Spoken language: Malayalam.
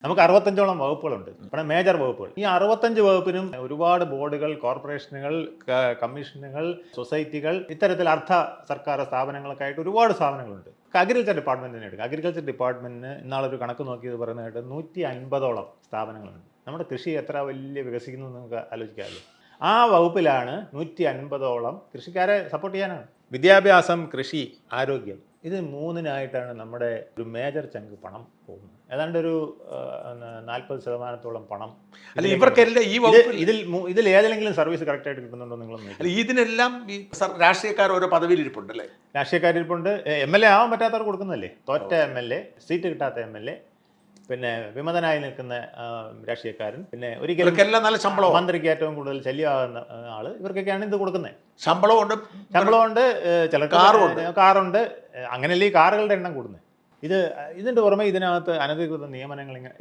നമുക്ക് 65ഓളം വകുപ്പുകളുണ്ട്, നമ്മുടെ മേജർ വകുപ്പുകൾ. ഈ 65 വകുപ്പിനും ഒരുപാട് ബോർഡുകൾ, കോർപ്പറേഷനുകൾ, കമ്മീഷനുകൾ, സൊസൈറ്റികൾ, ഇത്തരത്തിൽ അർദ്ധ സർക്കാർ സ്ഥാപനങ്ങളൊക്കെ ആയിട്ട് ഒരുപാട് സ്ഥാപനങ്ങളുണ്ട്. അഗ്രികൾച്ചർ ഡിപ്പാർട്ട്മെന്റിനെ എടുക്കുക. അഗ്രികൾച്ചർ ഡിപ്പാർട്ട്മെന്റിന് ഇന്നാളൊരു കണക്ക് നോക്കിയത് പറയുന്നതായിട്ട് 150ഓളം സ്ഥാപനങ്ങളുണ്ട്. നമ്മുടെ കൃഷി എത്ര വലിയ വികസിക്കുന്നു എന്ന് നമുക്ക് ആലോചിക്കാമല്ലോ. ആ വകുപ്പിലാണ് 150ഓളം കൃഷിക്കാരെ സപ്പോർട്ട് ചെയ്യാനാണ്. വിദ്യാഭ്യാസം, കൃഷി, ആരോഗ്യം, ഇത് മൂന്നിനായിട്ടാണ് നമ്മുടെ ഒരു മേജർ ചങ്ക് പണം പോകുന്നത്. ഏതാണ്ട് ഒരു 40% പണം. അല്ല, ഇവർക്കെല്ലാം ഈ ഇതിൽ ഏതെങ്കിലും സർവീസ് കറക്റ്റായിട്ട് കിട്ടുന്നുണ്ടോ നിങ്ങളൊന്നും? അല്ല, ഇതിനെല്ലാം ഈ രാഷ്ട്രീയക്കാർ ഓരോ പദവിയിൽ ഇരിപ്പുണ്ടല്ലേ? രാഷ്ട്രീയക്കാരിപ്പുണ്ട്. MLA ആവാൻ പറ്റാത്തവർ കൊടുക്കുന്നതല്ലേ? തോറ്റ MLA, സീറ്റ് കിട്ടാത്ത MLA, പിന്നെ വിമതനായി നിൽക്കുന്ന രാഷ്ട്രീയക്കാരൻ, പിന്നെ ഒരിക്കലും നല്ല ശമ്പളം, മന്ത്രിക്ക് ഏറ്റവും കൂടുതൽ ശല്യമാകുന്ന ആള്, ഇവർക്കൊക്കെയാണ് ഇത് കൊടുക്കുന്നത്. ശമ്പളമുണ്ട്, ചില കാറുണ്ട്. അങ്ങനെയല്ലേ ഈ കാറുകളുടെ എണ്ണം കൂടുന്നത്. ഇതിൻ്റെ പുറമെ ഇതിനകത്ത് അനധികൃത നിയമനങ്ങൾ ഇങ്ങനെ